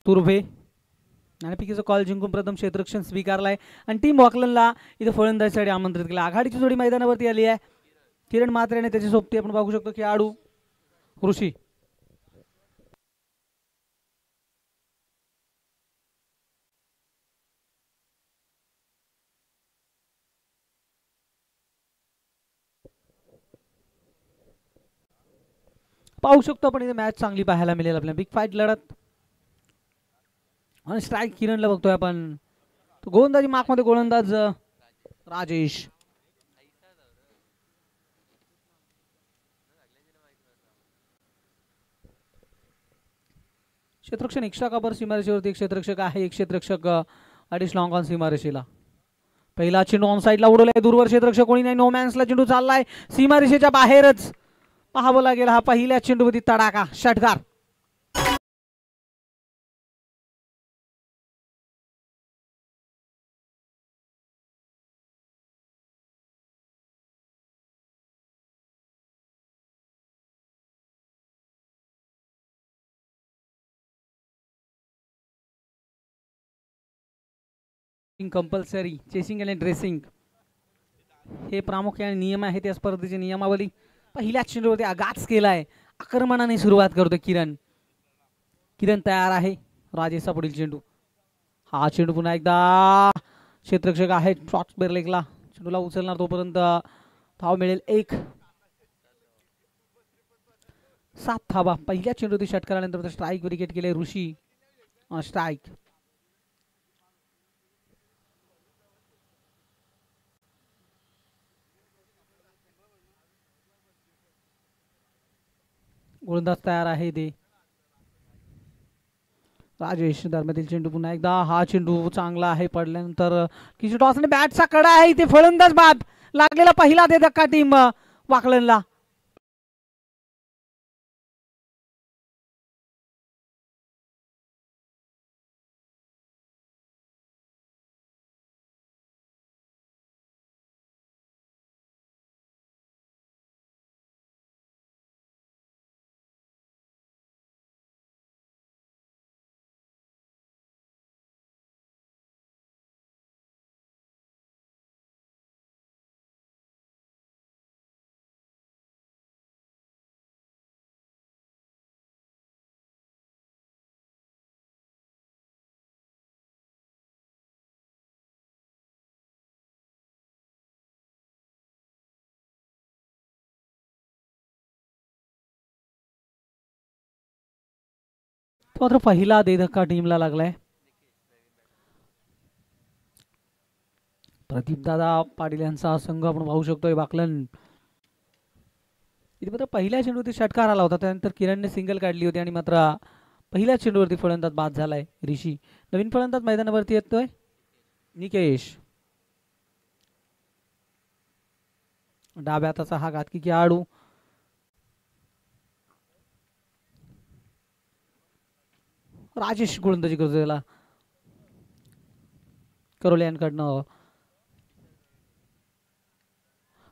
Turbhe नाणेफेकीचा call जिंकून प्रथम क्षेत्ररक्षण स्वीकारलाय आणि टीम वॉकलनला इथे फलंदाजीसाठी आमंत्रित केलं. आघाडीची जोडी मैदानावरती आली आहे. किरण म्हात्रे आणि त्याची सोबती आपण बघू शकतो खेळाडू ऋषी. पाहू शकतो आपण इथे मॅच चांगली पाहायला मिळेल आपल्याला. बिग फाईट लढत आणि स्ट्राईक किरणला बघतोय आपण. गोलंदाजी मार्कमध्ये गोलंदाज राजेश. क्षेत्ररक्षण एक्स्ट्रा कव्हर सीमारेषेवरती एक क्षेत्ररक्षक आहे. एक क्षेत्ररक्षक अडीच लॉंग ऑन सीमारेषेला. पहिला चेंडू ऑन साईडला उडवलाय. दूरवर क्षेत्ररक्षक कोणी नाही. नो मॅन्सला चेंडू चाललाय सीमारेषेच्या बाहेरच. पाहावं लागेल हा पहिल्या चेंडूवरती तडाखा षटकार. कंपल्सरी चेसिंग आणि ड्रेसिंग हे प्रामुख्याने नियम आहेत या स्पर्धेची नियमावली. पहिल्या चेंडूवरती आघात केलाय. आक्रमणाने सुरुवात करतोय किरण. किरण तयार आहे. राजेशचा पुढील चेंडू. हा चेंडू पुन्हा एकदा क्षेत्ररक्षक आहे शॉर्ट बेरलेगला. चेंडूला उचलणार तोपर्यंत धाव मिळेल 1. 7 धावा. पहिल्या चेंडूवरती षटकारानंतर स्ट्राईक विकेट केले ऋषी. स्ट्राईक. गोलंदाज तयार आहे ते राजेश. दरम्यातील चेंडू पुन्हा एकदा. हा चेंडू चांगला आहे. पडल्यानंतर किसी टॉसने बॅटचा कडा आहे इथे फलंदाज बाद. लागलेला पहिला ते धक्का टीम वाकलनला. मात्र पहिला दे धक्का टीमला लागलाय. प्रदीप दादा पाटील यांचा संघ आपण पाहू शकतोय वाकलन. इथे मात्र पहिल्या चेंडूवरती षटकार आला होता. त्यानंतर किरणने सिंगल काढली होती आणि मात्र पहिल्या चेंडूवरती फलंदाज बाद झालाय ऋषी. नवीन फलंदाज मैदानावरती येतोय निकेश. डाव्या हाताचा हा घातकी खेळाडू. राजेश गोलंदाजी करतो त्याला करोले यांकडनं.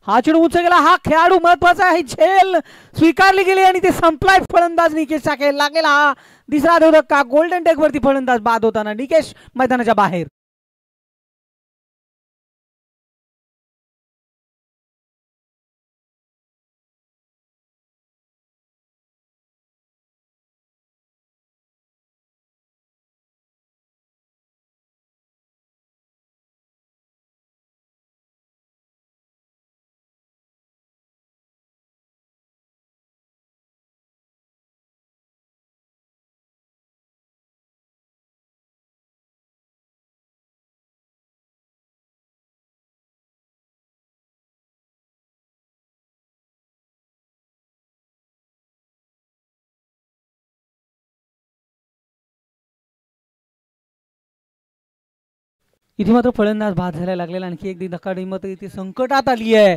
हा चेंडू उंच गेला. हा खेळाडू महत्वाचा आहे. झेल स्वीकारली गेली आणि ते संपलाय. फलंदाज निकेश चाके. लागलेला हा दुसरा धक्का. गोल्डन टेक वरती फलंदाज बाद होताना निकेश मैदानाच्या बाहेर. इथे मात्र फलंदाज बाद झाला. लागलेला आणखी एक धक्का. टीम मात्र इथे संकटात आली आहे.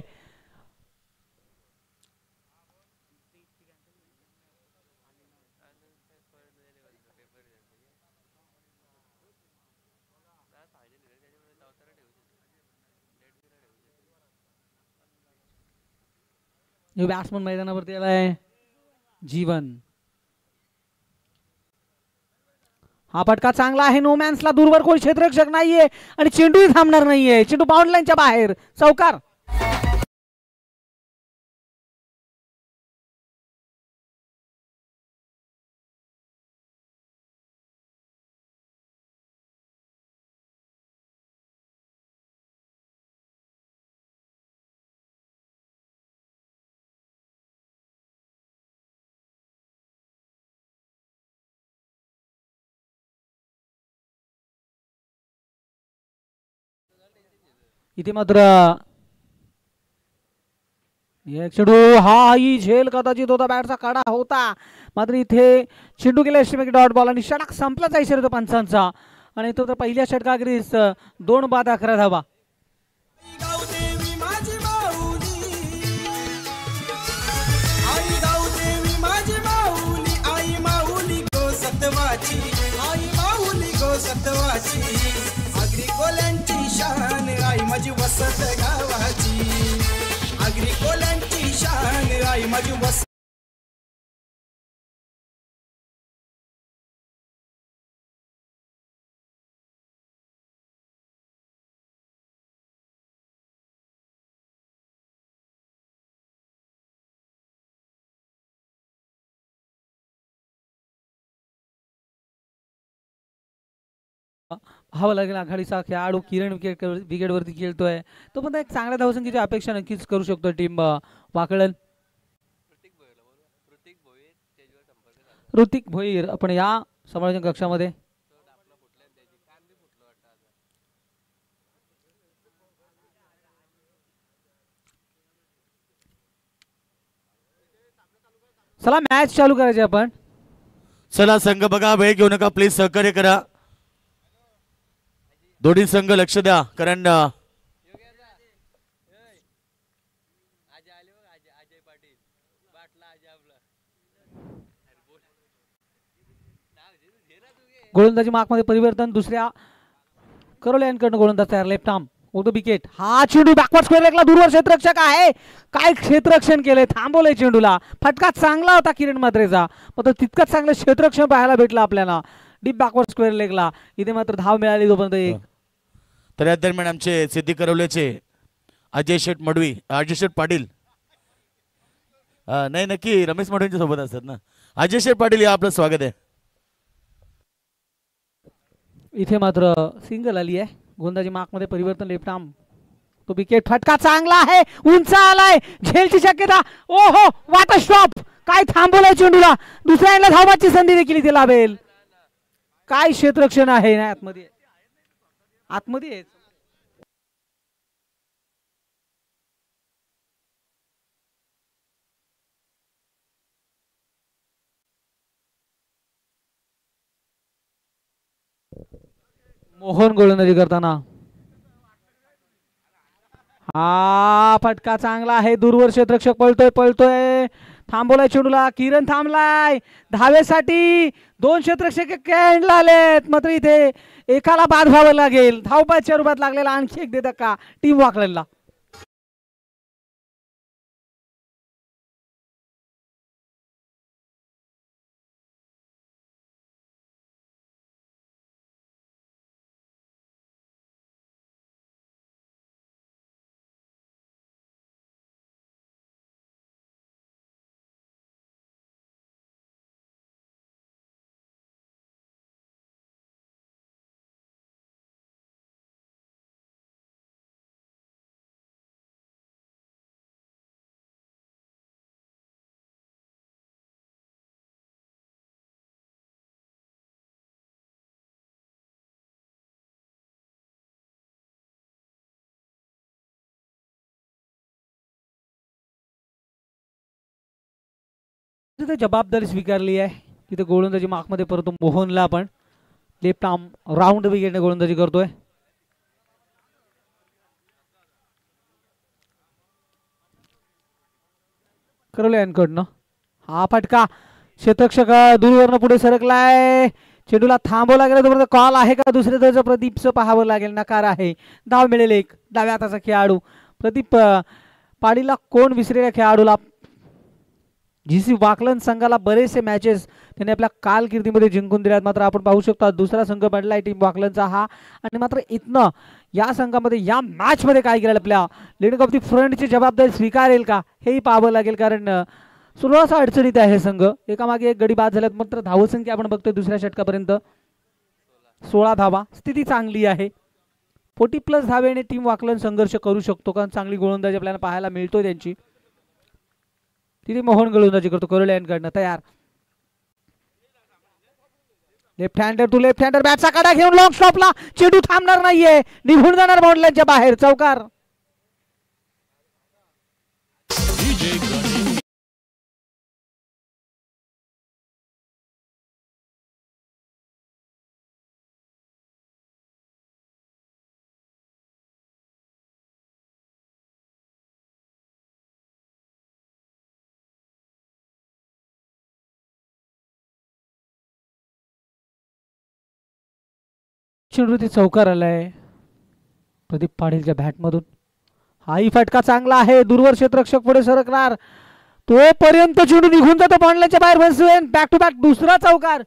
बॅट्समन मैदानावरती आलाय जीवन. हा फटका चांगला आहे. नो मॅन्सला दूरवर कोणी क्षेत्ररक्षक नाहीये आणि चेंडूही थांबणार नाहीये. चेंडू बाउंड लाईनच्या बाहेर. चौकार. इथे मात्र चेंडू हा ही झेल कदाचित होता. बॅटचा कडा होता मात्र इथे चेंडू गेला एस्टिमेट डॉट बॉल आणि षटक संपलाच आहे इशारा पंचांचा. आणि तो तर पहिल्या षटकाखेरीस 2 बाद 11 धावा. अग्रिकोल्यांची शान आई माझी वसत गावाची. अग्रिकोल्यांची शान आई माझी वसत. पाहावं लागेल. आघाडीचा खेळाडू किरण विकेटवरती खेळतोय. तो पण एक चांगल्या धावसंख्येची अपेक्षा नक्कीच करू शकतो टीम वाकळन. ऋतिक भोईर आपण या समालोचन कक्षामध्ये. चला मॅच चालू करायची आपण. चला संघ बघा, वेळ घेऊ नका प्लीज, सहकार्य करा. दोन्ही संघ लक्ष द्या कारण गोलंदाजी मार्कमध्ये परिवर्तन. दुसऱ्या करोले यांकडून गोलंदाज तयार. लेफ्ट आर्म ओतो विकेट. हा चेंडू बॅकवर्ड स्क्वेअर लेगला दूरवर क्षेत्ररक्षक आहे. काय क्षेत्ररक्षण केलंय, थांबवलंय चेंडूला. फटका चांगला होता किरण मात्रेचा मात्र तितकंच चांगलं क्षेत्ररक्षण पाहायला भेटलं आपल्याला डीप बॅकवर्ड स्क्वेअर लेगला. इथे मात्र धाव मिळाली तोपर्यंत एक. तर या दरम्यान आमचे सिद्धी करवल्याचे अजय शेठ पाटील नाही नक्की रमेश मडवींच्या सोबत असतात ना. अजय शेठ पाटील या आपलं स्वागत आहे. इथे मात्र सिंगल आली आहे. गोलंदाजी मार्कमध्ये परिवर्तन. लेफ्ट आर्म तो विकेट. फटका चांगला आहे, उंच आलाय, झेलची शक्यता. ओहो वाट स्टॉप. काय थांबवलंय चेंडूला. दुसऱ्या एंडला धावाची संधी देखील इथे लाभेल. काय क्षेत्ररक्षण आहे ना आतमध्ये. आतमध्ये मोहन गोलंदाजी करताना. हा फटका चांगला आहे. दूरवर क्षेत्ररक्षक पळतोय थांबवलाय चेंडूला. किरण थांबलाय धावेसाठी. 2 क्षेत्ररक्षक कॅन्डला आलेत मात्र इथे एकाला बाद व्हावं लागेल. धावबादच्या रूपात लागलेला आणखी एक धक्का टीम वाकळेला. तिथे जबाबदारी स्वीकारली आहे. तिथे गोलंदाजी मार्कमध्ये परत मोहनला आपण लेफ्ट आर्म राऊंड विकेटने गोलंदाजी करतोय. करवले यांकडनं हा फटका. क्षेत्ररक्षक दूरवरनं पुढे सरकलाय. चेंडूला थांबवला गेला तोपर्यंत कॉल आहे का दुसऱ्या धावचं प्रदीपचं पाहावं लागेल. नकार आहे. धाव मिळेल एक. डाव्या हाताचा खेळाडू प्रदीप पाडीला कोण विसरेल्या खेळाडूला. जीसी वाकलन संघाला बरेचसे मॅचेस त्यांनी आपल्या कारकिर्दीमध्ये जिंकून दिल्यात. मात्र आपण पाहू शकतो दुसरा संघ बनलाय टीम वाकलनचा हा. आणि मात्र इथनं या संघामध्ये या मॅच मध्ये काय केलं आपल्या लीडिंग ऑफ दी फ्रंटची जबाबदारी स्वीकारेल का हेही पाहावं लागेल. कारण सुरुवात अडचणीत आहे हे संघ. एकामागे एक गडी बाद झाल्यात. मात्र धावसंख्या आपण बघतोय दुसऱ्या षटकापर्यंत 16 धावा. स्थिती चांगली आहे. 40+ धावेने टीम वाकलन संघर्ष करू शकतो. कारण चांगली गोलंदाजी आपल्याला पाहायला मिळतोय त्यांची. तिथे मोहन गोलंदाजी करतो कोरड्यांकडनं. तयार left hander to left hander. बॅटचा काढा घेऊन लॉंग स्टॉपला. चेंडू थांबणार नाहीये. निघून जाणार बाउंड्रीच्या बाहेर. चौकार. चेंडू चौकार आलाय प्रदीप पाटीलच्या बॅटमधून. हाही फटका चांगला आहे. दूरवर क्षेत्ररक्षक पुढे सरकणार तोपर्यंत चेंडू निघून जातो बाउंड्रीच्या बाहेर. बॅक टू बॅक दुसरा चौकार.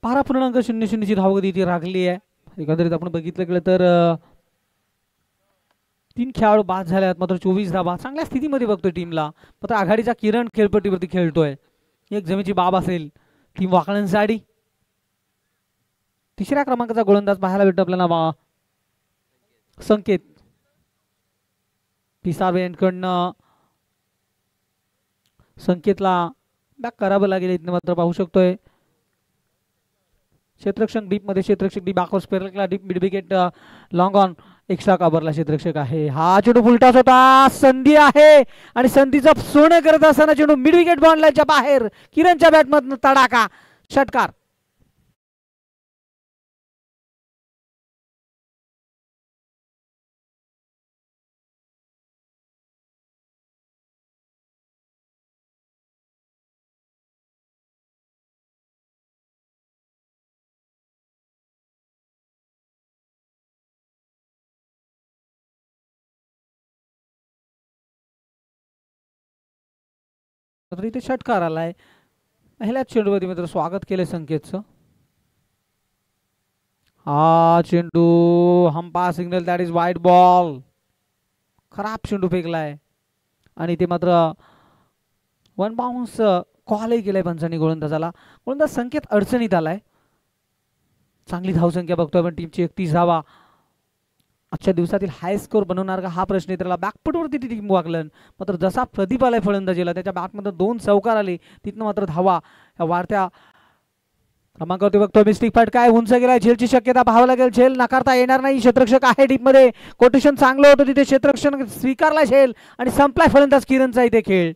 बारा पूर्णांक 0-0 ची धावगती इथे राखली आहे. एकंदरीत आपण बघितलं गेलं तर 3 खेळाडू बाद झाले आहेत. मात्र 24 धावा. चांगल्या स्थितीमध्ये बघतोय टीमला. मात्र आघाडीचा किरण खेळपट्टीवरती खेळतोय. एक जमेची बाब असेल टीम वाकलनसाठी. तिसऱ्या क्रमांकाचा गोलंदाज पाहायला भेटतो आपल्याला संकेत पिसावे यांकडनं. संकेतला बॅक करावं लागेल इथं. मात्र पाहू शकतोय क्षेत्ररक्षक डीप मध्ये. क्षेत्ररक्षक डीप बाकवर स्पेरला deep mid wicket long on extra कव्हरला क्षेत्ररक्षक आहे. हा चेंडू फुलटॉस होता. संधी आहे आणि संधीचं सोनं करत असताना चेंडू मिड विकेट बाउंड्रीच्या बाहेर. किरणच्या बॅटमधून तडाखा. षटकार. तर इथे षटकार आलाय. पहिल्याच चेंडूवरती मित्र स्वागत केलंय संकेतचं. हा चेंडू हंपा signal that is wide ball. खराब चेंडू फेकलाय आणि ते मात्र वन बाउन्स कॉलही केलाय पंचांनी गोलंदाजाला. गोलंदाज संकेत अडचणीत आलाय. चांगली धावसंख्या बघतोय आपण टीमची 31 धावा. आजच्या दिवसातील हाय स्कोर बनवणार का हा प्रश्न त्याला. बॅकफुटवरती टीम वाकलन. मात्र जसा प्रदीप आलाय फलंदाजीला त्याच्या बॅटमध्ये 2 चौकार आले. तिथनं मात्र धावा या वाढत्या क्रमांकावरती बघतोय. मिस्टिक फटका आहे. उंच गेलाय. झेलची शक्यता पाहावं लागेल. झेल नाकारता येणार नाही. क्षेत्ररक्षक आहे टीममध्ये. कोटेशन चांगलं होतं तिथे. क्षेत्ररक्षण स्वीकारला झेल आणि संपलाय फलंदाज किरणचा इथे खेळ.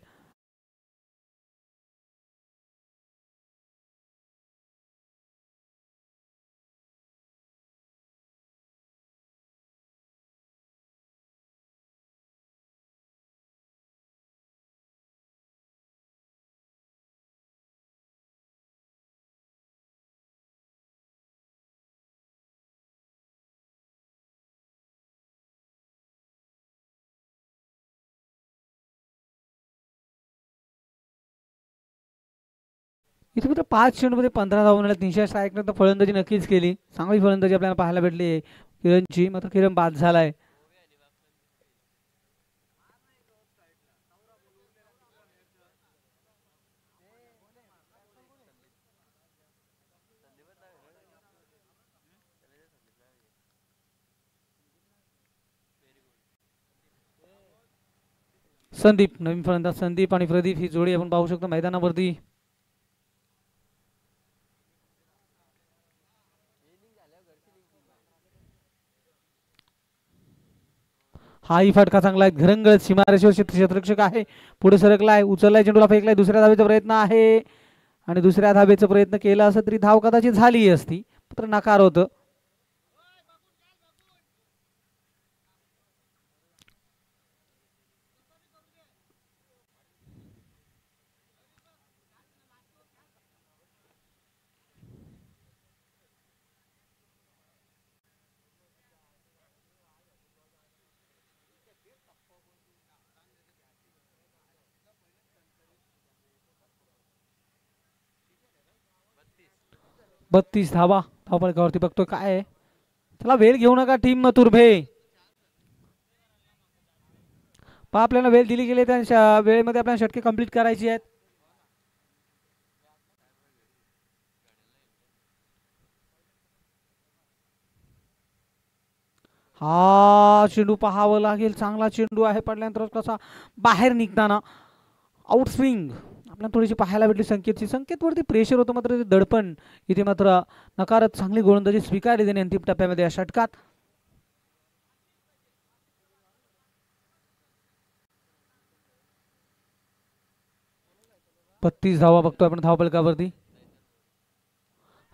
इथे फक्त 5 चेंडूमध्ये 15 धावा मिळाल्या. 300 स्ट्राईक नंतर फलंदाजी नक्कीच केली. चांगली फलंदाजी आपल्याला पाहायला भेटली किरणची. मात्र किरण बाद झालाय. संदीप, नवीन फलंदाज संदीप आणि प्रदीप ही जोडी आपण पाहू शकतो मैदानावरती. हाही फटका चांगला आहे. घरंगळ सीमारेषेवर क्षेत्ररक्षक आहे, पुढे सरकलाय, उचललाय, चेंडूला फेकलाय. दुसऱ्या धावेचा प्रयत्न आहे आणि दुसऱ्या धावेचा प्रयत्न केला असं तरी धाव कदाचित झाली असती, मात्र नकार होतं. बत्तीस धावा धावफलकावरती. बघतोय काय आहे, चला वेळ घेऊ नका टीम तुर्भे. पहा आपल्याला वेळ दिली गेली, त्या वेळेमध्ये आपल्याला षटके कंप्लीट करायची आहेत. हा चेंडू पाहावं लागेल, चांगला चेंडू आहे, पडल्यानंतर कसा बाहेर निघताना आउट स्विंग आपल्याला थोडीशी पाहायला भेटली. संकेतवरती प्रेशर होतं, मात्र दडपण इथे मात्र नकारत चांगली गोलंदाजी स्वीकारली त्याने अंतिम टप्प्यामध्ये या षटकात. बत्तीस धावा बघतो आपण धावफलकावरती.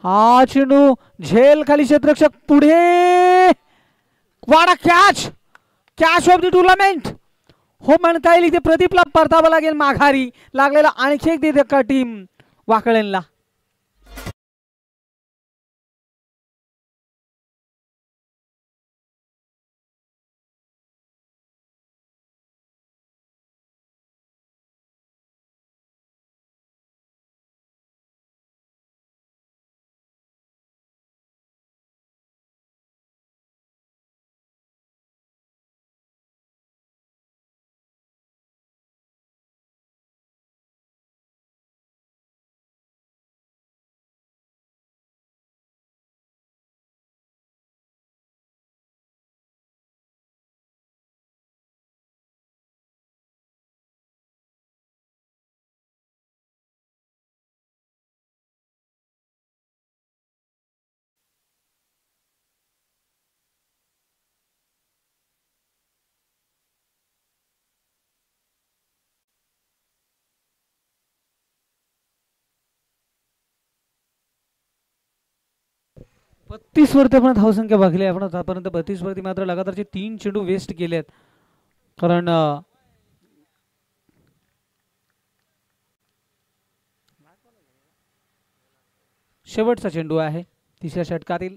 हा चेंडू झेल खाली, क्षेत्ररक्षक पुढे, वाडा catch, catch of the tournament हो म्हणता येईल. इथे प्रदीपला परतावं लागेल, माघारी लागलेला आणखी एक धक्का टीम वाकळेनला. बत्तीस वरती आपण धावसंख्या बघली आपण आतापर्यंत. 32 वरती मात्र लगातारचे 3 चेंडू वेस्ट केलेत, कारण शेवटचा चेंडू आहे तिसऱ्या षटकातील.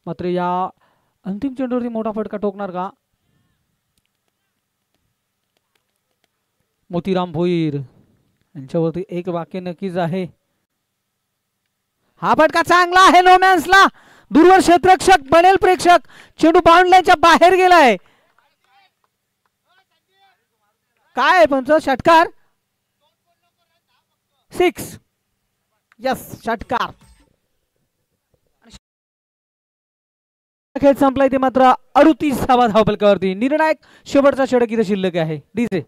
मात्र या अंतिम चेंडूवरती मोठा फटका ठोकणार का मोतीराम भोईर यांच्यावरती एक वाक्य नक्कीच आहे. हा फटका चांगला आहे, नोमॅन्सला दूरवर क्षेत्ररक्षक बनेल प्रेक्षक, चेंडू बाउंड लाईनच्या बाहेर गेलाय. काय पंच, षटकार 6, यस षटकार. खेळ संपलाय ते मात्र 38 धावा धावफलकावरती. निर्णायक शेवटचा षटक इथे शिल्लक आहे. डीजे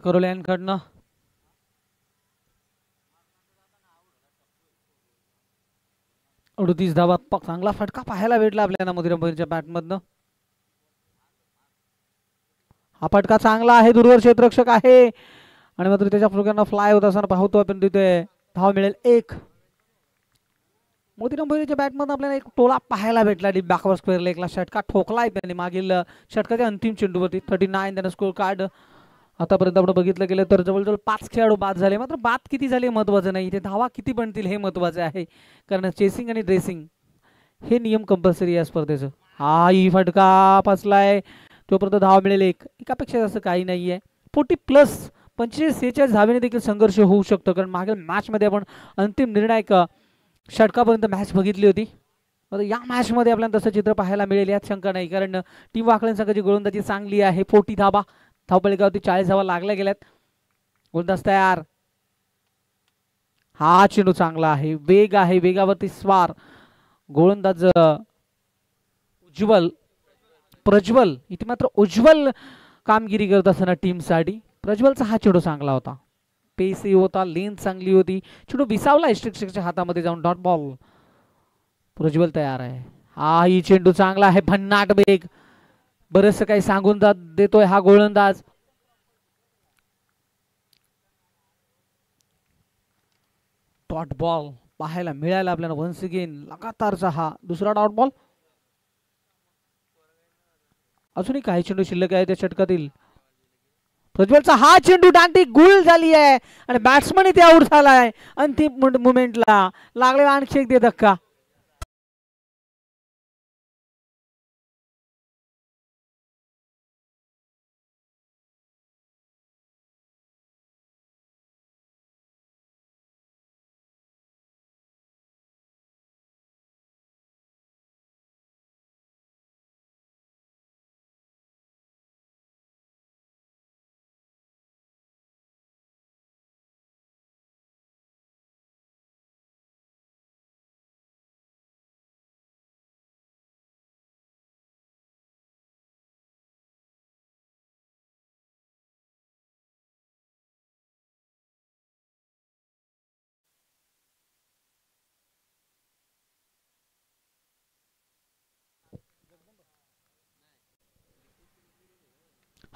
करोल्यांकडनं 38 धावा. चांगला फटका पाहायला भेटला आपल्याला मोतीराम भोईरच्या बॅटमधनं. हा फटका चांगला आहे, दूरवर क्षेत्ररक्षक आहे आणि मात्र त्याच्या फुलक्यांना फ्लाय होत असताना पाहतो आपण तिथे धाव मिळेल 1. मोतीराम भोईरच्या बॅटमधून आपल्याला एक टोला पाहायला भेटला डीप बॅकवर स्क्वेअरला एकला षटका ठोकलाय त्याने मागील षटकाच्या अंतिम चेंडूवरती 39 त्यानं स्कोर कार्ड आतापर्यंत आपण बघितलं गेलं तर जवळजवळ 5 खेळाडू बाद झाले. मात्र बाद किती झाले महत्वाचं नाही, इथे धावा किती बनतील हे महत्वाचं आहे. कारण चेसिंग आणि ड्रेसिंग हे नियम कंपल्सरी या स्पर्धेचं. हा ही फटका फसलाय तोपर्यंत धावा मिळेल 1. एकापेक्षा जास्त काही नाहीये. 40+ 45-46 धावेने देखील संघर्ष होऊ शकतो. कारण मागील मॅच मध्ये आपण अंतिम निर्णायक षटकापर्यंत मॅच बघितली होती. या मॅच मध्ये आपल्याला तसं चित्र पाहायला मिळेल यात शंका नाही. कारण टीम वाकलन संघाची गोलंदाजी चांगली आहे. 40 धावा धावपळीकावरती 40 धावा लागल्या गेल्यात. गोलंदाज तयार. हा चेंडू चांगला आहे, वेग आहे, वेगावरती स्वार गोलंदाज प्रज्वल इथे मात्र उज्ज्वल कामगिरी करत असताना टीमसाठी प्रज्वलचा हा चेंडू चांगला होता, पेसी होता, लेंथ चांगली होती. चेंडू विसावला शिक्षकच्या हातामध्ये जाऊन डॉट बॉल. प्रज्वल तयार आहे. हा ही चेंडू चांगला आहे, भन्नाट वेग, बरेचसं काही सांगून देतोय हा गोलंदाज. डॉट बॉल पाहायला मिळाला आपल्याला वन्स अगेन. लगातारचा हा दुसरा डॉट बॉल. अजूनही काही चेंडू शिल्लक आहे त्या षटकातील. प्रज्वलचा हा चेंडू दांडी गुल झाली आहे आणि बॅट्समन इथे आउट झालाय. अंतिम मुमेंटला लागलेला आणखी एक धक्का.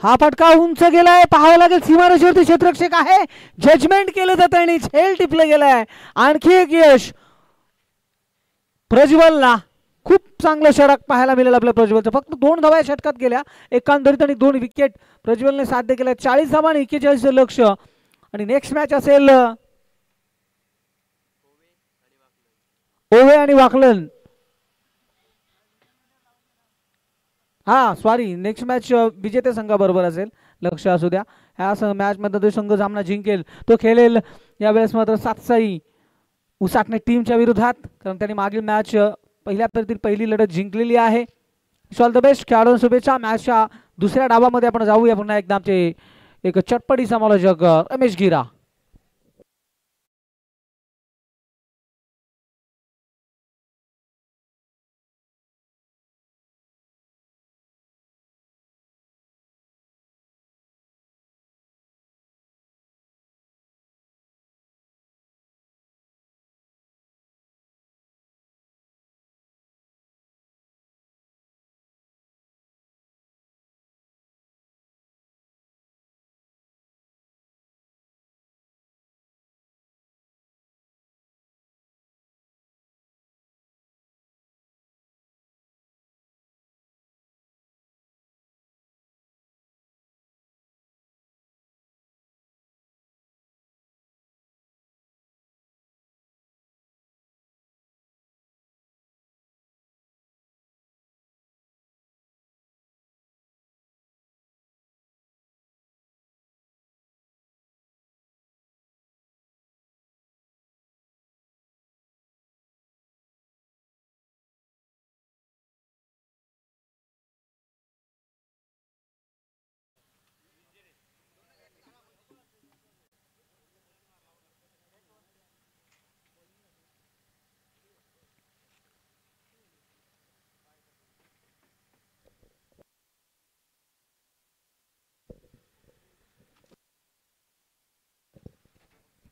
हा फटका उंच गेलाय, पाहावं लागेल. सीमारेषेवरती क्षेत्ररक्षक आहे, जजमेंट केलं जातं आणि झेल टिपलं गेलाय. आणखी एक यश प्रज्वलला. खूप चांगलं षटक पाहायला मिळेल आपल्या प्रज्वलचं. फक्त 2 धावा षटकात गेल्या, एकांतरित आणि 2 विकेट प्रज्वलने साध्य केल्या. 40 धावा आणि 41 लक्ष. आणि नेक्स्ट मॅच असेल ओवे आणि वाकलन. हा सॉरी, नेक्स्ट मॅच विजेते संघाबरोबर असेल, लक्ष असू द्या. ह्या मॅच मध्ये जो संघ सामना जिंकेल तो खेळेल यावेळेस मात्र सातसाई उसाटणे टीमच्या विरोधात. कारण त्यांनी मागील मॅच पहिल्या फेरीतील पहिली लढत जिंकलेली आहे. ऑल द बेस्ट, खेळाडूंना शुभेच्छा. मॅचच्या दुसऱ्या डावामध्ये आपण जाऊया पुन्हा एकदा. आमचे एक चटपटी समालोचक रमेश गिरा.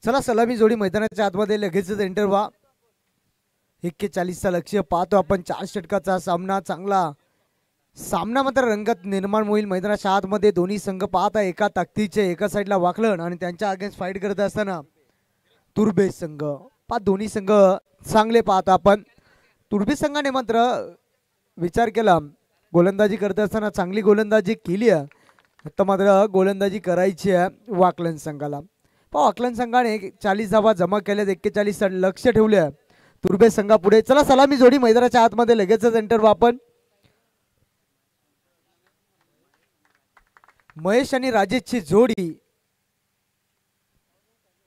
चला सलामी जोडी मैदानाच्या आतमध्ये लगेचच एंटर व्हा. 41चा लक्ष्य पाहतो आपण. 4 षटकाचा सामना, चांगला सामना मात्र रंगत निर्माण होईल मैदानाच्या आतमध्ये. दोन्ही संघ पाहत आहे एका ताकदीचे, एका साईडला वाकलन आणि त्यांच्या अगेन्स्ट फाईट करत असताना तुर्बे संघ. दोन्ही संघ चांगले पाहत आपण. तुर्बे संघाने मात्र विचार केला, गोलंदाजी करत असताना चांगली गोलंदाजी केली आहे, आता मात्र गोलंदाजी करायची आहे वाकलन संघाला. वाकलन संघाने 40 धावा जमा केल्यात, 41 लक्ष ठेवले तुर्बे संघापुढे. चला सलामी जोडी मैदानाच्या आतमध्ये लगेचच एंटर व्हा आपण. महेश आणि राजेशची जोडी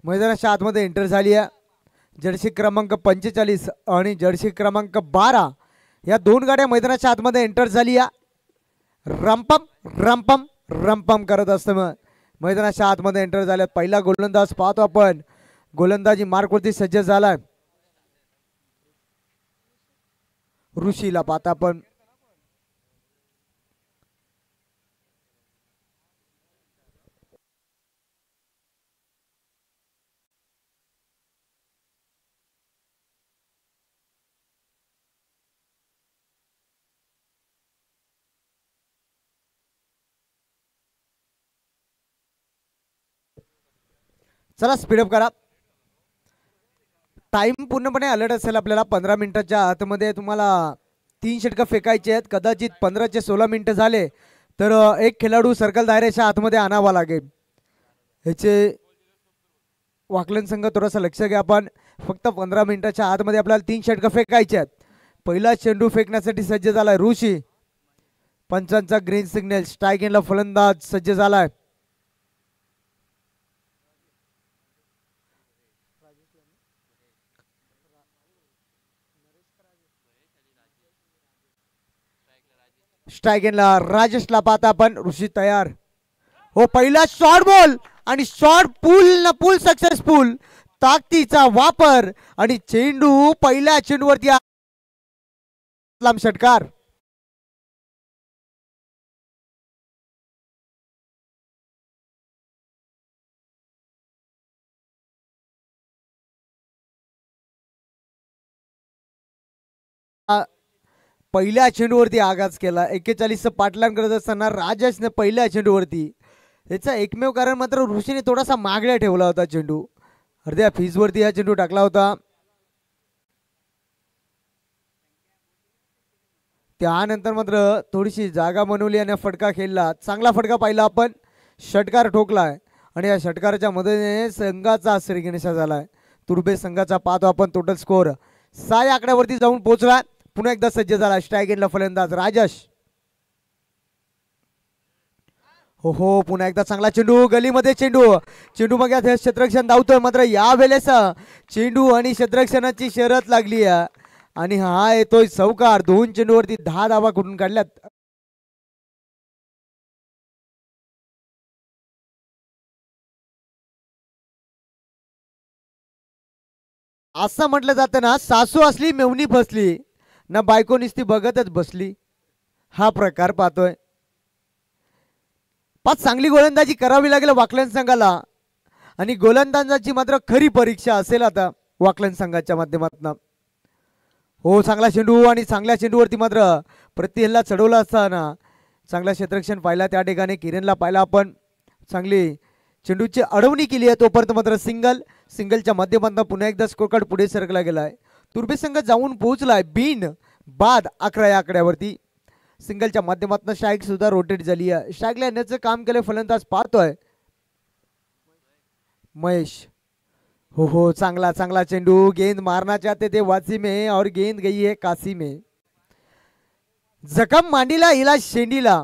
मैदानाच्या आतमध्ये एंटर झाली आहे. जर्सी क्रमांक 45 आणि जर्सी क्रमांक 12 या दोन गाड्या मैदानाच्या आतमध्ये एंटर झाली आहे. रंपम रंपम रंपम करत असताना मैदानाच्या आतमध्ये एंटर झाल्यात. पहिला गोलंदाज पाहतो आपण, गोलंदाजी मार्कवरती सज्ज झालाय. ऋषीला पाहता आपण. चला स्पीडअप करा. टाइम पूर्णपणे अलर्ट असेल आपल्याला. 15 मिनिटाच्या आतमध्ये तुम्हाला 3 षटकं फेकायचे आहेत. कदाचित 15 ते 16 मिनिटं झाले तर एक खेळाडू सर्कल दायऱ्याच्या आतमध्ये आणावा लागेल. ह्याचे वाकलन संघ थोडासा लक्ष घ्या आपण. फक्त 15 मिनिटाच्या आतमध्ये आपल्याला 3 षटकं फेकायचे आहेत. पहिला चेंडू फेकण्यासाठी सज्ज झालाय ऋषी. पंचांचा ग्रीन सिग्नल. स्ट्राईक एंडला फलंदाज सज्ज झालाय. स्ट्राईक एंडला राजेशला पाहता आपण. ऋषी तयार हो. पहिला शॉर्ट बॉल आणि शॉर्ट पूल सक्सेसफुल. ताकदीचा वापर आणि चेंडू पहिल्या चेंडूवरती लांब षटकार. पहिल्या चेंडूवरती आघात केला. 41 पाठलाग करत असताना राजेशने पहिल्या चेंडूवरती. याचा एकमेव कारण मात्र ऋषीने थोडासा मागल्या ठेवला होता चेंडू. अर्ध्या फीजवरती हा चेंडू टाकला होता. त्यानंतर मात्र थोडीशी जागा बनवली आणि फटका खेळला. चांगला फटका पाहिला आपण. षटकार ठोकलाय आणि या षटकाराच्या मदतीने संघाचा श्रीगणेशा झालाय. तुर्बे संघाचा पाहतो आपण. टोटल स्कोर 6 आकड्यावरती जाऊन पोहोचला. पुन्हा एकदा सज्ज झाला स्ट्राईक एंडला फलंदाज राजेश. हो हो. पुन्हा एकदा चांगला चेंडू. गलीमध्ये चेंडू बघा क्षेत्ररक्षण धावतोय. मात्र या वेळेस चेंडू आणि क्षेत्ररक्षणाची शर्यत लागली आहे आणि हा येतोय चौकार. 2 चेंडूवरती 10 धावा कुठून काढल्यात. असं म्हटलं जातं ना, सासू असली मेवणी फसली ना, बायको नुसती बघतच बसली. हा प्रकार पाहतोय. चांगली गोलंदाजी करावी लागेल वाकलन संघाला आणि गोलंदाजाची मात्र खरी परीक्षा असेल आता वाकलन संघाच्या माध्यमातून. हो. चांगला चेंडू आणि चांगल्या चेंडूवरती मात्र प्रतिहल्ला चढवला असताना चांगला क्षेत्ररक्षण पाहिला. त्या ठिकाणी किरणला पाहिला आपण. चांगली चेंडूची अडवणी केली आहे. तोपर्यंत मात्र सिंगलच्या माध्यमातून पुन्हा एकदा स्कोर कार्ड पुढे सरकला गेलाय. तुर्बे संघ जाऊन पोहोचलाय बिन बाद 11 या आकड्यावरती. सिंगलच्या माध्यमातून स्ट्राईक सुद्धा रोटेट झाली आहे. स्ट्राईकला येण्याचं काम केलं फलंदाज पाहतोय महेश. हो हो. चांगला चेंडू. गेंद मारना चाहते थे वासी में और गेंद गई है काशी में. जखम मांडीला इलाज शेंडीला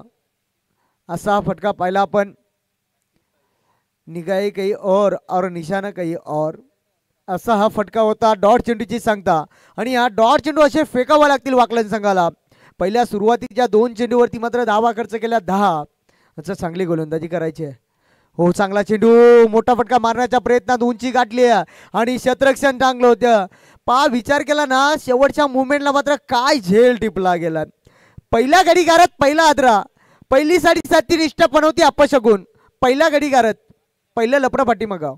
असा फटका पाहिला आपण. निगाही काही और निशाणा काही और असा हा फटका होता. डॉट चेंडूची सांगता आणि हा डॉट चेंडू असे फेकावा लागतील वाकलन संघाला. पहिल्या सुरुवातीच्या 2 चेंडूवरती मात्र धावा खर्च केल्या 10. असं चांगली गोलंदाजी करायची आहे. हो. चांगला चेंडू. मोठा फटका मारण्याच्या प्रयत्नात उंची गाठली आणि क्षेत्ररक्षण चांगलं होतं. विचार केला ना, शेवटच्या मुवमेंटला मात्र काय झेल टिपला गेला. पहिल्या घडीगारात पहिला आदरा. पहिली 7.5 निष्ठा पण होती अपशगुन. पहिल्या घडीगारात पहिलं लपडा पाठीमागं.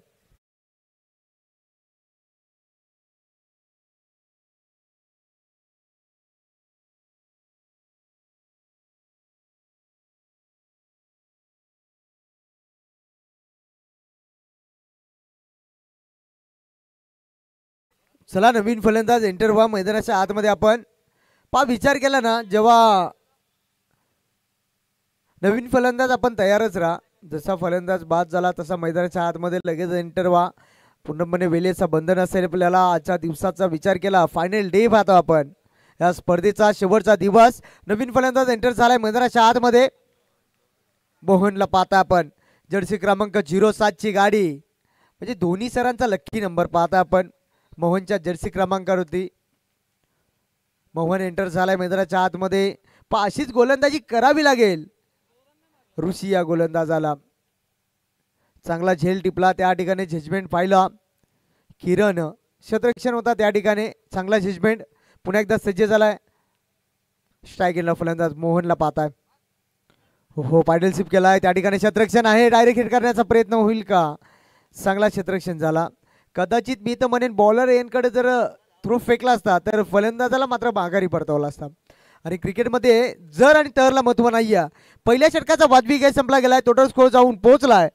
चला नवीन फलंदाज एंटर व्हा मैदानाच्या आतमध्ये. आपण विचार केला ना, जेव्हा नवीन फलंदाज आपण तयारच राहा. जसा फलंदाज बाद झाला तसा मैदानाच्या आतमध्ये लगेच एंटर व्हा. पूर्णपणे वेळेचा बंधन असेल आपल्याला. आजच्या दिवसाचा विचार केला, फायनल डे पाहतो आपण, या स्पर्धेचा शेवटचा दिवस. नवीन फलंदाज एंटर झालाय मैदानाच्या आतमध्ये. मोहनला पाहता आपण, जर्सी क्रमांक 07 ची गाडी, म्हणजे दोन्ही सरांचा लक्की नंबर पाहता आपण. मोहनच्या जर्सी क्रमांकावरती मोहन एंटर झालाय मैदानाच्या आतमध्ये. अशीच गोलंदाजी करावी लागेल. ऋषी या गोलंदाजाला चांगला झेल टिपला, त्या ठिकाणी जजमेंट पाहिला. किरण क्षेत्ररक्षण होता त्या ठिकाणी, चांगला जजमेंट. पुन्हा एकदा सज्ज झालाय. स्ट्राईक गेला फलंदाज मोहनला पाहताय. हो पायडल सिप केलाय, त्या ठिकाणी क्षेत्ररक्षण आहे. डायरेक्ट हिट करण्याचा प्रयत्न होईल का? चांगला क्षेत्ररक्षण झाला. कदाचित मी तर म्हणेन बॉलर यांकडे जर थ्रो फेकला असता तर फलंदाजाला मात्र माघारी परतवला असता. आणि क्रिकेटमध्ये जर आणि तरला महत्व नाही आहे. पहिल्या षटकाचा वाजवी गेम संपला गेलाय. टोटल स्कोर जाऊन पोहोचलाय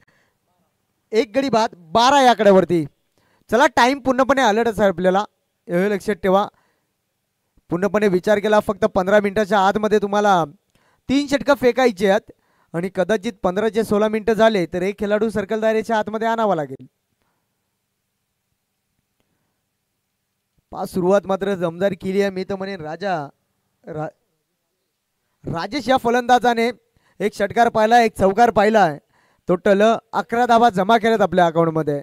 1 गडी बाद 12 या आकड्यावरती. चला टाइम पूर्णपणे अलर्ट आहे आपल्याला, हे लक्षात ठेवा. पूर्णपणे विचार केला, फक्त 15 मिनिटाच्या आतमध्ये तुम्हाला 3 षटकं फेकायची आहेत. आणि कदाचित 15 ते 16 मिनिटं झाले तर एक खेळाडू सर्कल दायरेच्या आतमध्ये आणावा लागेल. सुरुवात मात्र जमदार केली आहे. मी तर म्हणेन राजेश या फलंदाजाने एक षटकार पाहिला, एक चौकार पाहिला आहे. टोटल 11 धावा जमा केल्यात आपल्या अकाउंटमध्ये.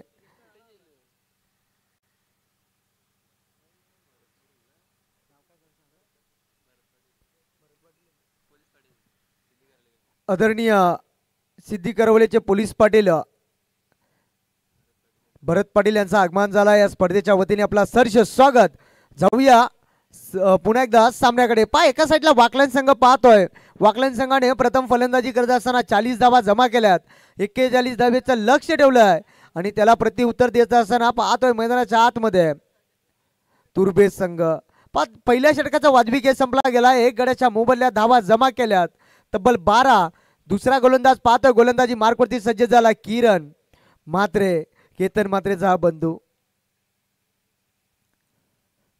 आदरणीय सिद्धी करवलेचे पोलीस पाटील भरत पाटील यांचं आगमन झाला. या स्पर्धेच्या वतीने आपला सहर्ष स्वागत. जाऊया पुन्हा एकदा सामन्याकडे. एका साईडला वाकलन संघ पाहतोय. वाकलन संघाने प्रथम फलंदाजी करत असताना 40 धावा जमा केल्यात. 41 धावेचं लक्ष ठेवलं आहे आणि त्याला प्रत्युत्तर देत असताना पाहतोय मैदानाच्या आतमध्ये तुर्बे संघ. पहिल्या षटकाचा वाजवी खेळ संपला गेला. 1 गड्याच्या मोबदल्यात धावा जमा केल्यात तब्बल 12. दुसरा गोलंदाज पाहतोय, गोलंदाजी मार्कवरती सज्ज झाला किरण म्हात्रे, केतन म्हात्रेचा हा बंधू.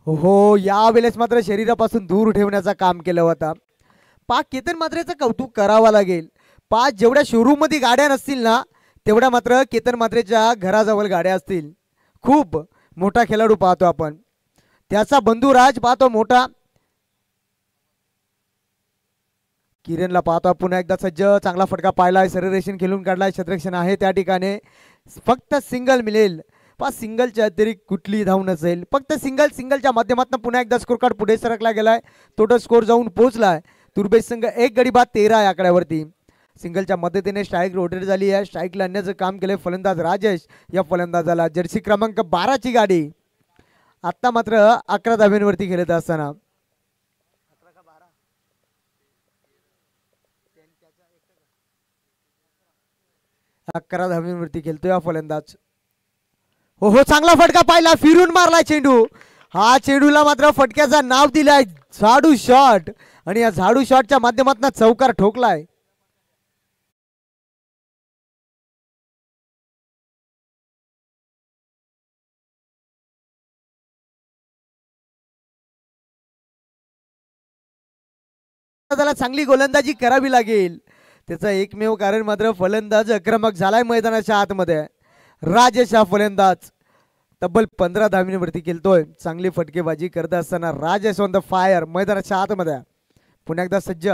हो यावेळेस मात्र शरीरापासून दूर ठेवण्याचा काम केलं होता. केतन म्हात्रेचं कौतुक करावं लागेल. जेवढ्या शोरूम मध्ये गाड्या नसतील ना तेवढ्या मात्र केतन म्हात्रेच्या घराजवळ गाड्या असतील. खूप मोठा खेळाडू पाहतो आपण. त्याचा बंधू राज पाहतो मोठा. किरणला पाहतो पुन्हा एकदा सज्ज, चांगला फटका पाहिलाय, सररेशन खेळून काढलाय, क्षेत्ररक्षण आहे त्या ठिकाणी. फक्त सिंगल मिळेल. सिंगलच्या अतिरिक्त कुठली धाव नसेल, फक्त सिंगलच्या माध्यमातून पुन्हा एकदा स्कोर कार्ड पुढे सरकला गेलाय. टोटल स्कोर जाऊन पोहोचलाय. तुर्बेश संघ 1 गडी बाद 13 या आकड्यावरती. सिंगलच्या मदतीने स्ट्राईक रोटेट झाली आहे. स्ट्राईकला आणण्याचं काम केलंय फलंदाज राजेश. या फलंदाजाला जर्सी क्रमांक 12 ची गाडी. आता मात्र 11 धाब्यांवरती खेळत असताना 11 धाब्यांवरती खेळतोय हा फलंदाज. हो चांगला फटका पाहिला, फिरून मारला चेंडू. हा चेंडूला मात्र फटक्याचं नाव दिलाय झाडू शॉट आणि या झाडू शॉटच्या माध्यमातून चौकार ठोकलाय. त्याला चांगली गोलंदाजी करावी लागेल. त्याचं एकमेव कारण मात्र फलंदाज आक्रमक झालाय मैदानाच्या आतमध्ये. राजेश हा फलंदाज तब्बल 15 धाब्यांवरती खेळतोय. चांगली फटकेबाजी करत असताना राजेश ऑन द फायर मैदानाच्या आतमध्ये. पुन्हा एकदा सज्ज,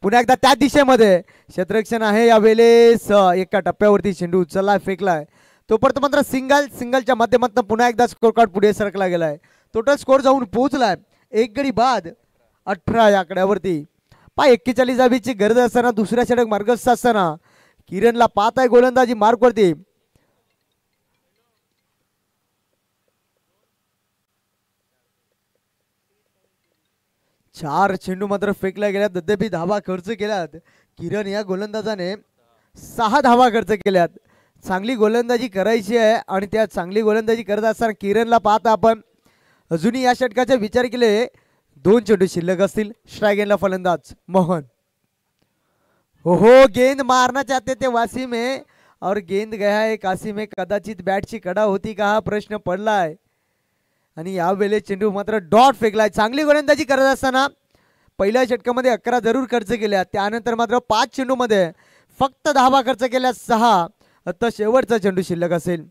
पुन्हा एकदा त्या दिशेमध्ये क्षेत्ररक्षण आहे. यावेळेस एका टप्प्यावरती चेंडू उचलला, फेकलाय. तोपर्यंत मात्र सिंगलच्या माध्यमातून पुन्हा एकदा स्कोर कार्ड पुढे सरकला गेलाय. टोटल स्कोर जाऊन पोहोचलाय 1 गडी बाद 18 या आकड्यावरती. 41 धावेची गरज असताना दुसऱ्या षटक मार्गस्थ असताना किरणला पाहत आहे गोलंदाजी मार्कवरती. चार चेंडू मात्र फेकल्या गेल्यात. अद्याप धावा खर्च केल्यात. किरण या गोलंदाजाने 6 धावा खर्च केल्यात. चांगली गोलंदाजी करायची आहे आणि त्या चांगली गोलंदाजी करत असताना किरणला पाहता आपण अजूनही या षटकाचे विचार केले 2 चेंडू शिल्लक असतील. स्ट्राईक गेला फलंदाज मोहन. हो गेंद मारना चाहते थे वासिम है और गेंद गया है कासिम है. कदाचित बॅटची कडा होती का हा प्रश्न पडलाय. आणि यावेळेस चेंडू मात्र डॉट फेकलाय. चांगली गोलंदाजी करत असताना पहिल्या षटकामध्ये 11 जरूर खर्च केल्या, त्यानंतर मात्र 5 चेंडूमध्ये फक्त 10 खर्च केल्या, 6. आता शेवटचा चेंडू शिल्लक असेल.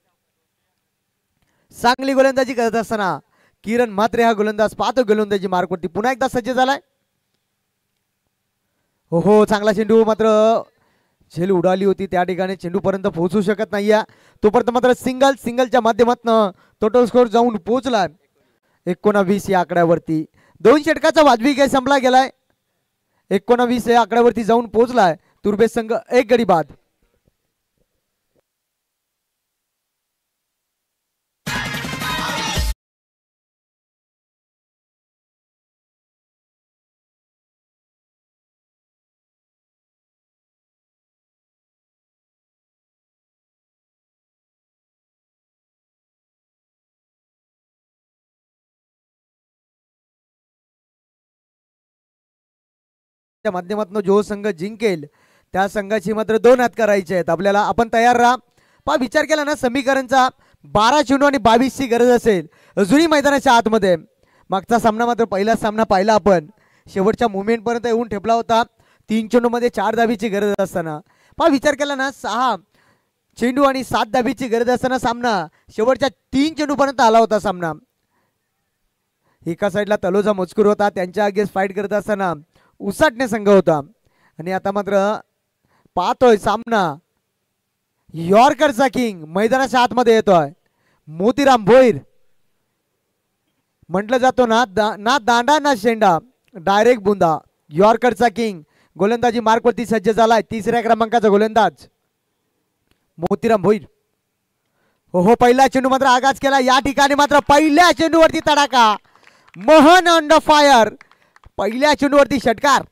चांगली गोलंदाजी करत असताना किरण म्हात्रे हा गोलंदाज पाहतो गोलंदाजी मार्कवरती पुन्हा एकदा सज्ज झालाय. हो चांगला चेंडू, मात्र झेल उडाली होती त्या ठिकाणी, चेंडूपर्यंत पोहोचू शकत नाहीये. तोपर्यंत मात्र सिंगलच्या माध्यमातून टोटल स्कोर जाऊन पोहोचलाय 19 या आकड्यावरती. 2 षटकाचा वाजवी खेळ संपला गेलाय. 19 या आकड्यावरती जाऊन पोहोचलाय तुर्बेस संघ 1 गडी बाद. माध्यमातून जो संघ जिंकेल त्या संघाची मात्र 2 हात करायचे आहेत आपल्याला. आपण तयार राहा. पहा विचार केला ना समीकरणचा 12 चेंडू आणि 22 ची गरज असेल अजूनही मैदानाच्या आतमध्ये. मागचा सामना मात्र पहिला सामना पाहिला आपण, शेवटच्या मुवमेंट पर्यंत येऊन ठेपला होता. 3 चेंडूमध्ये 4 धाबीची गरज असताना पहा विचार केला ना 6 चेंडू आणि 7 धाबीची गरज असताना सामना शेवटच्या 3 चेंडू पर्यंत आला होता सामना. एका साईडला तलोजा मजकूर होता, त्यांच्या अगेन्स्ट फाईट करत असताना उसाटणे संघ होता. आणि आता मात्र पाहतोय सामना यॉर्करचा किंग मैदानाच्या आतमध्ये येतोय. मोतीराम भोईर म्हटलं जातो ना दांडा ना शेंडा, डायरेक्ट बुंदा. यॉर्करचा किंग गोलंदाजी मार्कवरती सज्ज झालाय. 3ऱ्या क्रमांकाचा गोलंदाज मोतीराम भोईर. हो पहिला चेंडू मात्र आगाज केला. या ठिकाणी मात्र पहिल्या चेंडूवरती तडाखा. Mohan under fire. पहिल्या चेंडूवरती षटकार.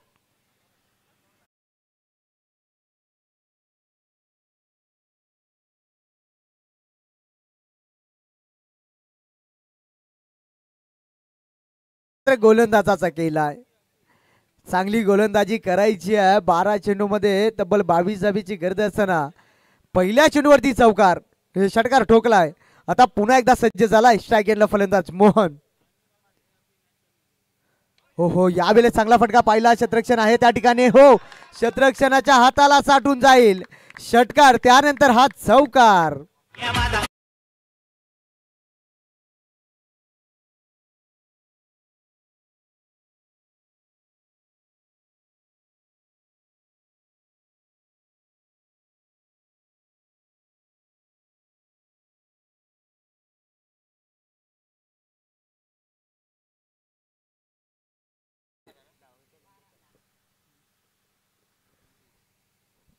गोलंदाजाचा केलाय. चांगली गोलंदाजी करायची आहे. 12 चेंडूमध्ये तब्बल 22 धाबीची गरज असताना पहिल्या चेंडूवरती चौकार षटकार ठोकलाय. आता पुन्हा एकदा सज्ज झालाय स्ट्राईक एंडला फलंदाज मोहन. हो यावेळेस चांगला फटका पाहिला. शतरक्षण आहे त्या ठिकाणी. हो शतरक्षणाच्या हाताला साठून जाईल षटकार, त्यानंतर हा चौकार.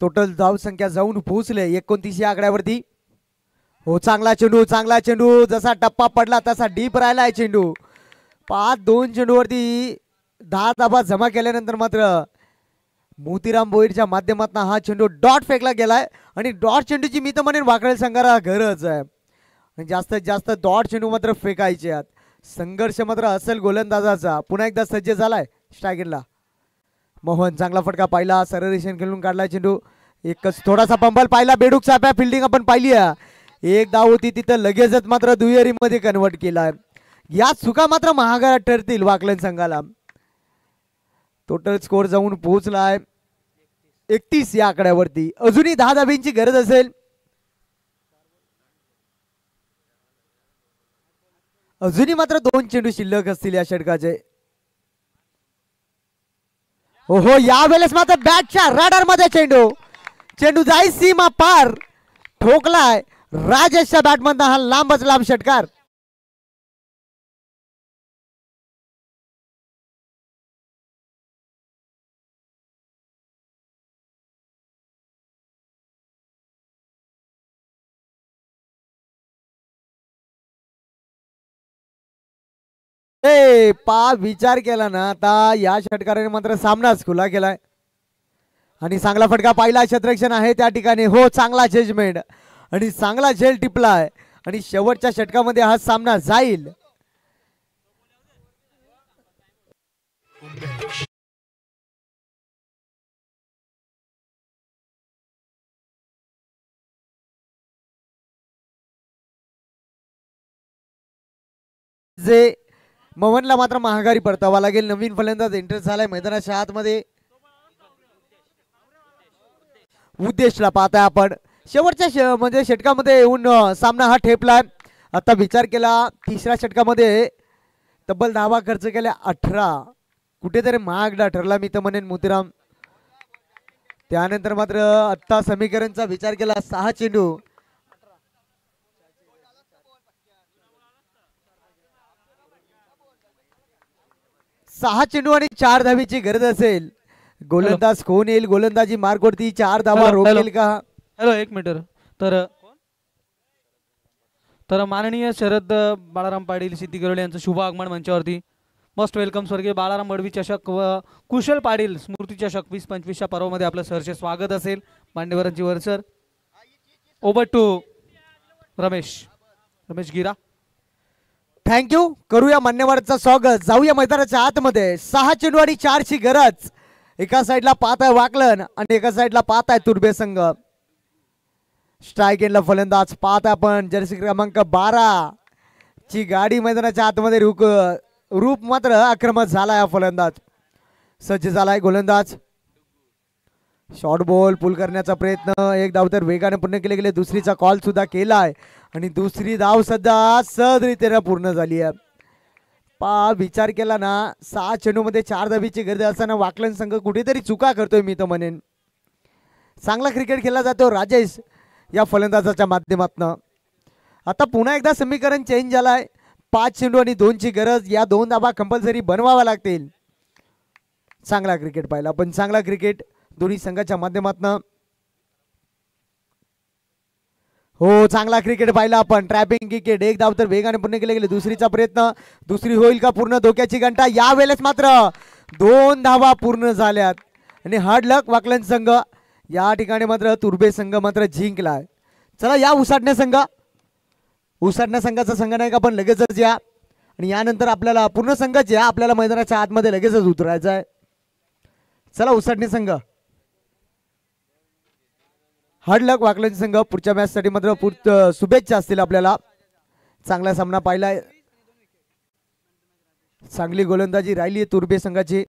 टोटल धाव संख्या जाऊन पोहोचले 29 या आकड्यावरती. हो चांगला चेंडू जसा टप्पा पडला तसा डीप राहिलाय चेंडू. 2 चेंडूवरती 10 धाबा जमा केल्यानंतर मात्र मोतीराम भोईरच्या माध्यमातून हा चेंडू डॉट फेकला गेलाय. आणि डॉट चेंडूची मी तर म्हणेन वाकडेल संघाला गरज आहे. जास्तीत जास्त डॉट चेंडू मात्र फेकायचे आहेत. संघर्ष मात्र असेल गोलंदाजाचा. पुन्हा एकदा सज्ज झालाय स्ट्रायगरला मोहन. चांगला फटका पाहिला. सरळ रेषेने खेळून काढला चेंडू. एकच थोडासा पंबल पाहिला. बेडूक साप्या फिल्डिंग आपण पाहिली आहे. एक धाव होती तिथं लगेचच मात्र दुहेरीमध्ये कन्वर्ट केलाय. या चुका मात्र महागात ठरतील वाकलन संघाला. टोटल स्कोर जाऊन पोहोचलाय 31 या आकड्यावरती. अजूनही 10 धाबींची गरज असेल. अजूनही मात्र 2 चेंडू शिल्लक असतील या षटकाचे. हो यावेळेस मात्र बॅटच्या रडार मध्ये चेंडू जाई सीमा पार. ठोकलाय राजेशच्या बॅट मधला हा लांबच लांब षटकार. विचार केला ना आता या षटकाराने मात्र सामनाच खुला केलाय. आणि चांगला फटका पाहिला. शतरक्षण आहे त्या ठिकाणी. हो चांगला जजमेंट आणि चांगला झेल टिपलाय. आणि शेवटच्या षटकामध्ये हा सामना जाईल. जे मोहनला मात्र महागारी परतावा लागेल. नवीन फलंदाज एंटर झालाय मैदानाच्या आतमध्ये. उद्देशला पाहताय आपण शेवटच्या म्हणजे षटकामध्ये येऊन सामना हा ठेपलाय. आता विचार केला तिसऱ्या षटकामध्ये तब्बल धावा खर्च केल्या 18. कुठेतरी महागडा ठरला मी तर म्हणेन मोतीराम. त्यानंतर मात्र आत्ता समीकरणचा विचार केला 6 चेंडू 6 चेंडू आणि 4 धावीची गरज असेल. गोलंदाज कोण येईल, गोलंदाजी मार्गवरती 4 धावा रोखेल का? हॅलो एक मिनिट. तर माननीय शरद बाळाराम पाटील सिद्धी गिरोळे यांचं शुभ आगमन मंचावरती. मोस्ट वेलकम स्वर्गीय बाळाराम बडवी चषक व कुशल पाटील स्मृती चषक 2025च्या पर्वामध्ये आपलं सहर्ष स्वागत असेल. मान्यवरांची वरसर. ओव्हर टू रमेश गिरा. थँक्यू. करूया मान्यवरांचं स्वागत. जाऊया मैदानाच्या आतमध्ये. 6 चेंडू आणि 4 ची गरज. एका साईडला पाहत आहे वाकलन आणि एका साईडला पाहत आहे तुर्बे संघ. स्ट्राईक एंडला फलंदाज पाहत आपण जर्सी क्रमांक 12 ची गाडी मैदानाच्या आतमध्ये रूप मात्र आक्रमक झाला. हा फलंदाज सज्ज झालाय. गोलंदाज शॉर्ट बॉल पुल करण्याचा प्रयत्न. एक धाव तर वेगाने पूर्ण केले गेले. दुसरीचा कॉल सुद्धा केलाय आणि दुसरी धाव सध्या सहजरित्याने पूर्ण झाली आहे. विचार केला ना 6 चेंडूमध्ये 4 धावीची गरज असताना वाकलन संघ कुठेतरी चुका करतोय मी तर म्हणेन. चांगला क्रिकेट खेळला जातो राजेश या फलंदाजाच्या माध्यमातून. आता पुन्हा एकदा समीकरण चेंज झालाय. 5 चेंडू आणि 2 ची गरज. या 2 धावा कंपल्सरी बनवाव्या लागतील. चांगला क्रिकेट पाहिला पण चांगला क्रिकेट दोन्ही संघाच्या माध्यमातून. हो चांगला क्रिकेट पाहिला आपण. Trapping cricket. एक धाव तर वेगाने पूर्ण केले गेले. दुसरीचा प्रयत्न. दुसरी होईल का पूर्ण? धोक्याची घंटा. यावेळेस मात्र 2 धावा पूर्ण झाल्यात आणि हार्ड लक वाकलन संघ. या ठिकाणी मात्र तुर्बे संघ मात्र जिंकलाय. चला या उसाटण्या संघाचा संघ नाही का पण लगेचच या आणि यानंतर आपल्याला पूर्ण संघच या. आपल्याला मैदानाच्या आतमध्ये लगेचच उतरायचं आहे. चला उसाटणी संघ. हार्ड लक वाकलन संघ. पुढच्या मॅच साठी मात्र शुभेच्छा असतील आपल्याला. चांगला सामना पाहिलाय. चांगली गोलंदाजी राहिली तुर्बे संघाची.